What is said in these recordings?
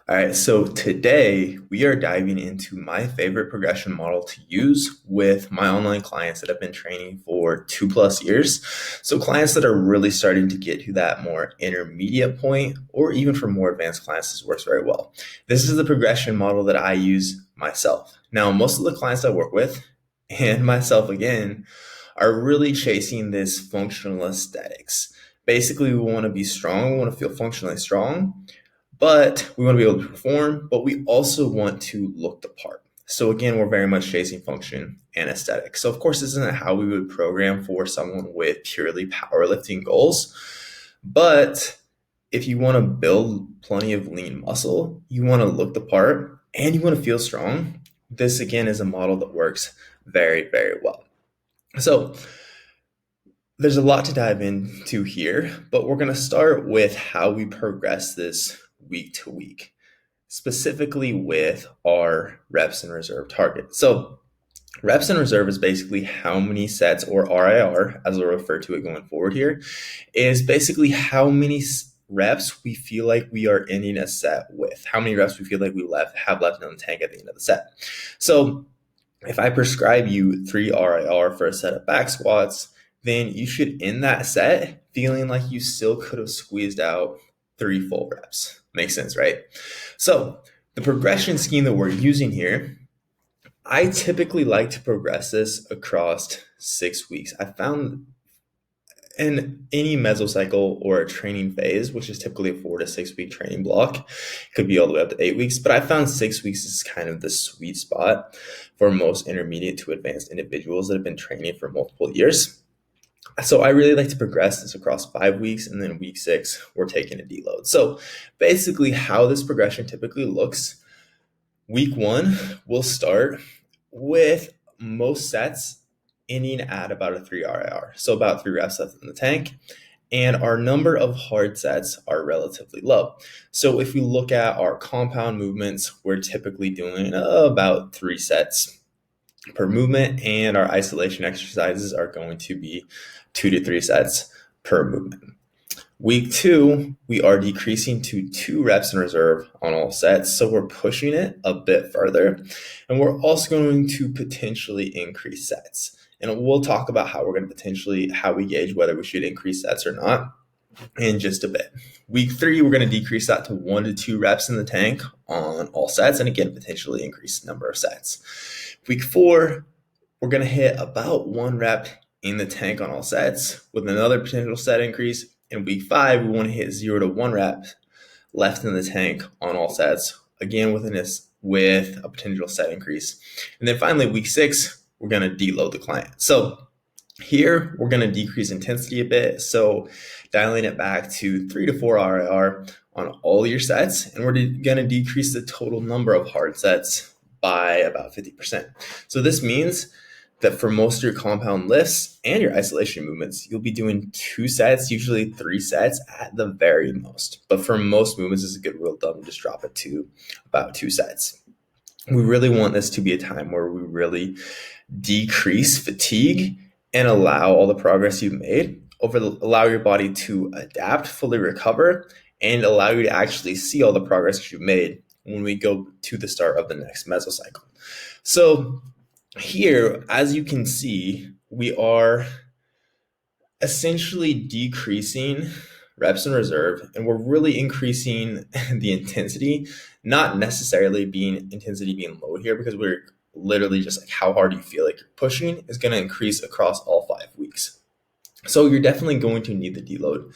All right, so today we are diving into my favorite progression model to use with my online clients that have been training for 2+ years. So, clients that are really starting to get to that more intermediate point, or even for more advanced clients, this works very well. This is the progression model that I use myself. Now, most of the clients I work with, and myself again, are really chasing this functional aesthetics. Basically, we want to be strong, we want to feel functionally strong, but we want to be able to perform, but we also want to look the part. So again, we're very much chasing function and aesthetic. So of course, this isn't how we would program for someone with purely powerlifting goals. But if you want to build plenty of lean muscle, you want to look the part, and you want to feel strong, this again is a model that works very, very well. So there's a lot to dive into here, but we're going to start with how we progress this week to week, specifically with our reps and reserve target. So reps and reserve is basically how many sets, or RIR, as we'll refer to it going forward here, is basically how many reps we feel like we are ending a set with, how many reps we feel like we have left in the tank at the end of the set. So if I prescribe you 3 RIR for a set of back squats, then you should end that set feeling like you still could have squeezed out 3 full reps. Makes sense, right? So the progression scheme that we're using here, I typically like to progress this across 6 weeks. I found in any mesocycle or a training phase, which is typically a 4 to 6 week training block, could be all the way up to 8 weeks, but I found 6 weeks is kind of the sweet spot for most intermediate to advanced individuals that have been training for multiple years. So I really like to progress this across 5 weeks, and then week 6, we're taking a deload. So basically how this progression typically looks, week 1, we'll start with most sets ending at about a 3 RIR. So about 3 reps left in the tank. And our number of hard sets are relatively low. So if we look at our compound movements, we're typically doing about 3 sets per movement, and our isolation exercises are going to be 2 to 3 sets per movement. Week 2, we are decreasing to 2 reps in reserve on all sets, so we're pushing it a bit further, and we're also going to potentially increase sets. And we'll talk about how we gauge whether we should increase sets or not in just a bit. Week 3, we're going to decrease that to 1 to 2 reps in the tank on all sets, and again, potentially increase the number of sets. Week 4, we're going to hit about 1 rep in the tank on all sets with another potential set increase. In week 5, we want to hit 0 to 1 rep left in the tank on all sets, again with a potential set increase. And then finally, week 6, we're going to deload the client. So here, we're going to decrease intensity a bit. So dialing it back to 3 to 4 RIR on all your sets, and we're going to decrease the total number of hard sets by about 50%. So this means that for most of your compound lifts and your isolation movements, you'll be doing 2 sets, usually 3 sets at the very most. But for most movements, it's a good rule of thumb to just drop it to about 2 sets. We really want this to be a time where we really decrease fatigue and allow all the progress you've made, allow your body to adapt, fully recover, and allow you to actually see all the progress that you've made when we go to the start of the next mesocycle. So here, as you can see, we are essentially decreasing reps in reserve, and we're really increasing the intensity, not necessarily intensity being low here, because we're literally just like how hard you feel like you're pushing is going to increase across all 5 weeks. So you're definitely going to need the deload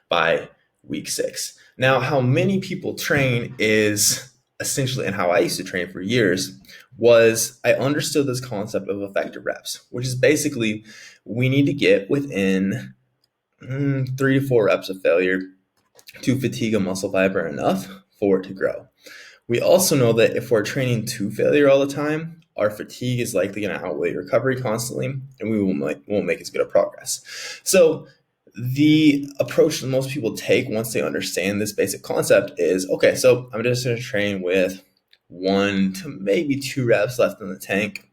by week 6. Now, how many people train is essentially, and how I used to train for years, was I understood this concept of effective reps, which is basically we need to get within 3 to 4 reps of failure to fatigue a muscle fiber enough for it to grow. We also know that if we're training to failure all the time, our fatigue is likely going to outweigh recovery constantly, and we won't make as good a progress. So the approach that most people take once they understand this basic concept is, okay, so I'm just going to train with 1 to maybe 2 reps left in the tank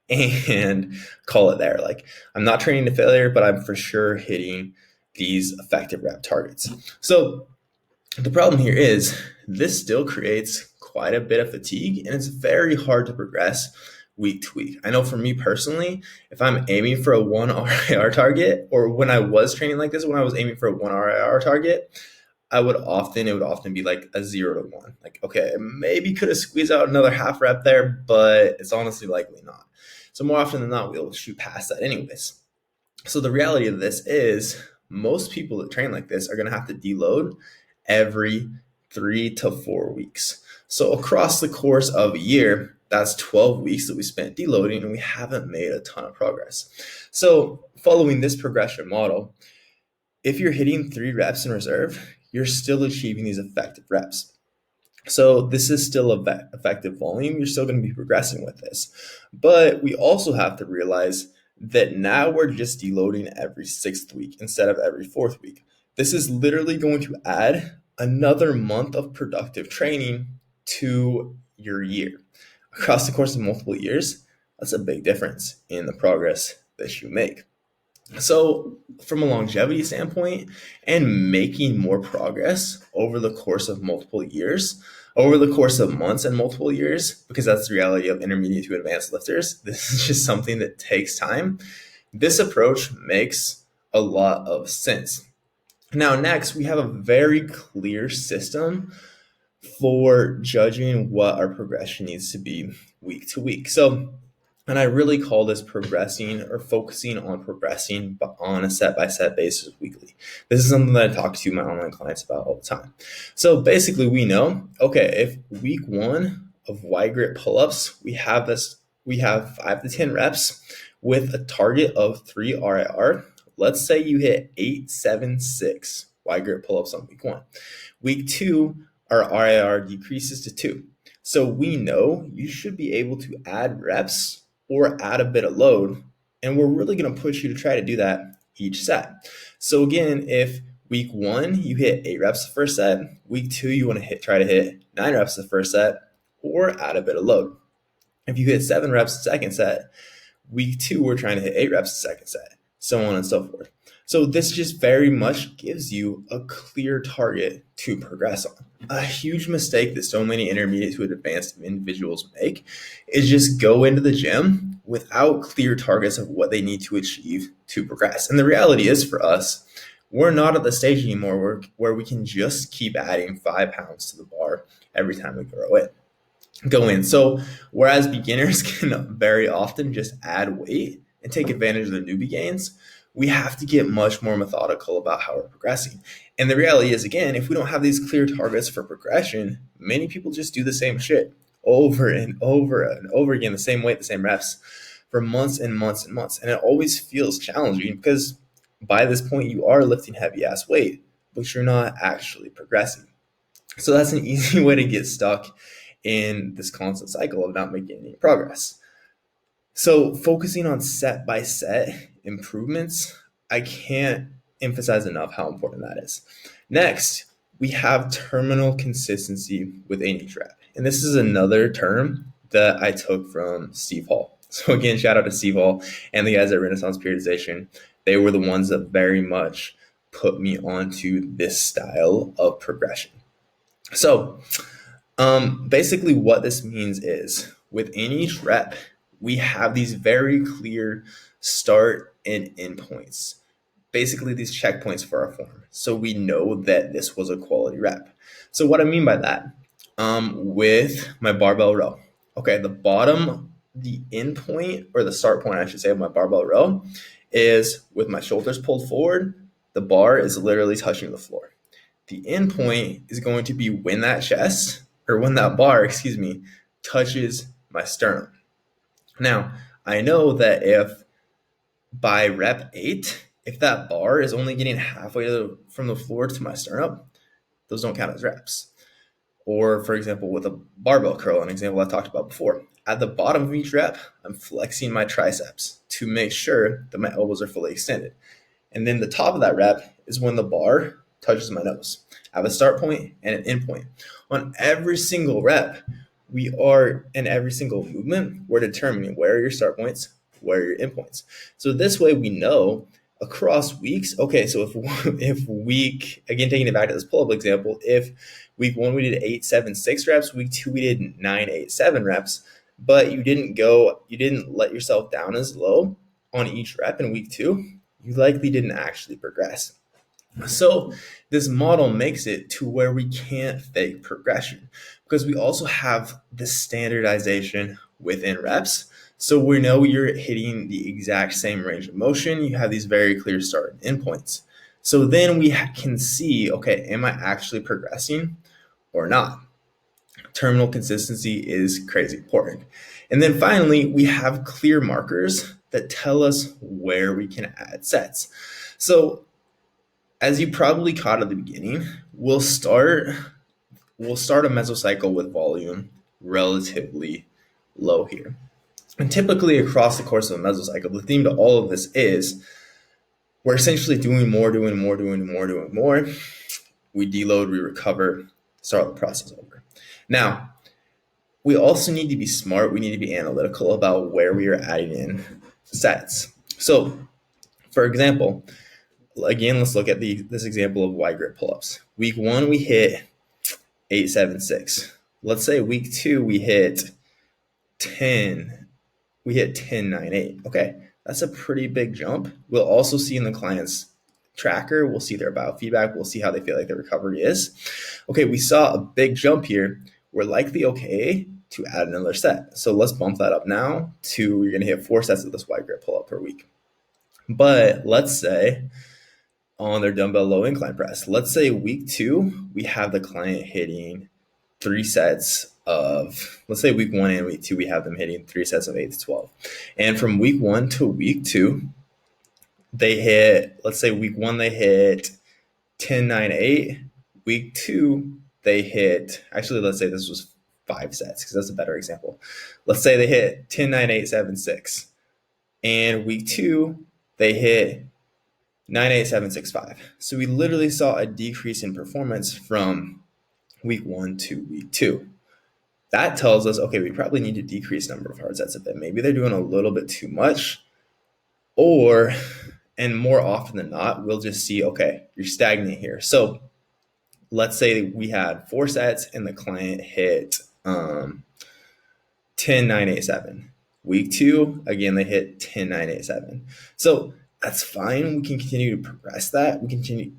and call it there. Like, I'm not training to failure, but I'm for sure hitting these effective rep targets. So the problem here is this still creates quite a bit of fatigue and it's very hard to progress week to week. I know for me personally, if I'm aiming for a 1 RIR target, or when I was training like this, when I was aiming for a 1 RIR target, it would often be like a 0 to 1. Like, okay, maybe could have squeezed out another half rep there, but it's honestly likely not. So more often than not, we'll shoot past that anyways. So the reality of this is most people that train like this are going to have to deload every 3 to 4 weeks. So across the course of a year, that's 12 weeks that we spent deloading and we haven't made a ton of progress. So following this progression model, if you're hitting 3 reps in reserve, you're still achieving these effective reps. So this is still a effective volume. You're still going to be progressing with this. But we also have to realize that now we're just deloading every 6th week instead of every 4th week. This is literally going to add another month of productive training to your year. Across the course of multiple years, that's a big difference in the progress that you make. So from a longevity standpoint and making more progress over the course of multiple years, over the course of months and multiple years, because that's the reality of intermediate to advanced lifters, this is just something that takes time. This approach makes a lot of sense. Now, next, we have a very clear system for judging what our progression needs to be week to week. And I really call this progressing or focusing on progressing, but on a set-by-set basis weekly. This is something that I talk to my online clients about all the time. So basically we know, okay, if week 1 of wide grip pull-ups, we have 5 to 10 reps with a target of 3 RIR. Let's say you hit 8, 7, 6 wide grip pull-ups on week 1. Week 2, our RIR decreases to 2. So we know you should be able to add reps or add a bit of load, and we're really going to push you to try to do that each set. So again, if week 1 you hit 8 reps the first set, week 2 you want to try to hit 9 reps the first set or add a bit of load. If you hit 7 reps the second set, week 2 we're trying to hit 8 reps the second set, so on and so forth. So this just very much gives you a clear target to progress on. A huge mistake that so many intermediate to advanced individuals make is just go into the gym without clear targets of what they need to achieve to progress. And the reality is for us, we're not at the stage anymore where we can just keep adding 5 pounds to the bar every time we go in. So whereas beginners can very often just add weight and take advantage of the newbie gains, we have to get much more methodical about how we're progressing. And the reality is, again, if we don't have these clear targets for progression, many people just do the same shit over and over and over again, the same weight, the same reps for months and months and months. And it always feels challenging because by this point you are lifting heavy ass weight, but you're not actually progressing. So that's an easy way to get stuck in this constant cycle of not making any progress. So focusing on set by set improvements, I can't emphasize enough how important that is. Next, we have terminal consistency with each rep. And this is another term that I took from Steve Hall. So again, shout out to Steve Hall and the guys at Renaissance Periodization. They were the ones that very much put me onto this style of progression. So basically what this means is within each rep, we have these very clear start and end points, basically these checkpoints for our form. So we know that this was a quality rep. So what I mean by that, with my barbell row, okay, the end point or the start point, I should say, of my barbell row is with my shoulders pulled forward, the bar is literally touching the floor. The end point is going to be when that bar, touches my sternum. Now, I know that if by rep 8, if that bar is only getting halfway from the floor to my sternum, those don't count as reps. Or for example, with a barbell curl, an example I talked about before, at the bottom of each rep, I'm flexing my triceps to make sure that my elbows are fully extended. And then the top of that rep is when the bar touches my nose. I have a start point and an end point. On every single rep, in every single movement, we're determining where are your start points, where are your end points. So this way we know, across weeks. Okay, so if week, again taking it back to this pull-up example, if week 1 we did 876 reps, week 2 we did 987 reps, but you didn't let yourself down as low on each rep in week 2, you likely didn't actually progress. So this model makes it to where we can't fake progression because we also have the standardization within reps. So we know you're hitting the exact same range of motion. You have these very clear start and endpoints. So then we can see, okay, am I actually progressing or not? Terminal consistency is crazy important. And then finally, we have clear markers that tell us where we can add sets. So as you probably caught at the beginning, we'll start a mesocycle with volume relatively low here. And typically across the course of a mesocycle, the theme to all of this is we're essentially doing more. We deload, we recover, start the process over. Now, we also need to be smart. We need to be analytical about where we are adding in sets. So, for example, again, let's look at this example of wide grip pull-ups. Week 1, we hit 876. Let's say week 2, we hit 1098. Okay, that's a pretty big jump. We'll also see in the client's tracker, we'll see their biofeedback, we'll see how they feel like their recovery is. Okay, we saw a big jump here. We're likely okay to add another set. So let's bump that up now to, you're gonna hit 4 sets of this wide grip pull-up per week. But let's say on their dumbbell low incline press, let's say week 2, we have the client hitting 3 sets of, let's say week 1 and week 2, we have them hitting 3 sets of 8 to 12. And from week 1 to week 2, they hit, let's say week 1, they hit 1098. Week 2, they hit, actually, let's say this was 5 sets because that's a better example. Let's say they hit 109876. And week 2, they hit 98765. So we literally saw a decrease in performance from week 1 to week 2. That tells us, okay, we probably need to decrease number of hard sets a bit. Maybe they're doing a little bit too much, and more often than not, we'll just see, okay, you're stagnant here. So let's say we had 4 sets and the client hit 10,987. Week 2, again, they hit 10,987. So that's fine. We can continue to progress that. We continue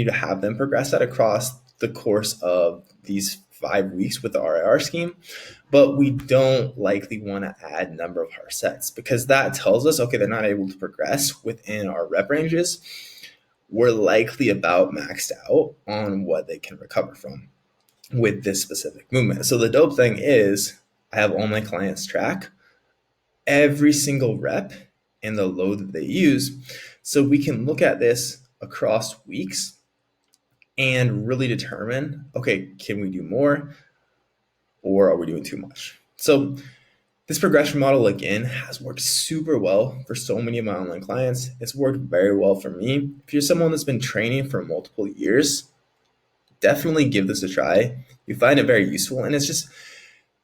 to have them progress that across the course of these 5 weeks with the RIR scheme, but we don't likely want to add number of hard sets because that tells us, okay, they're not able to progress within our rep ranges. We're likely about maxed out on what they can recover from with this specific movement. So the dope thing is I have all my clients track every single rep and the load that they use. So we can look at this across weeks and really determine, okay, can we do more or are we doing too much? So this progression model, again, has worked super well for so many of my online clients. It's worked very well for me. If you're someone that's been training for multiple years, definitely give this a try. You find it very useful. And it's just,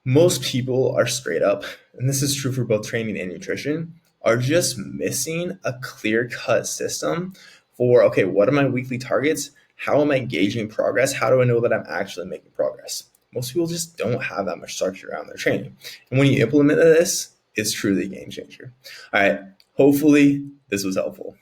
most people are straight up, and this is true for both training and nutrition, are just missing a clear-cut system for, okay, what are my weekly targets? How am I gauging progress? How do I know that I'm actually making progress? Most people just don't have that much structure around their training. And when you implement this, it's truly a game changer. All right, hopefully this was helpful.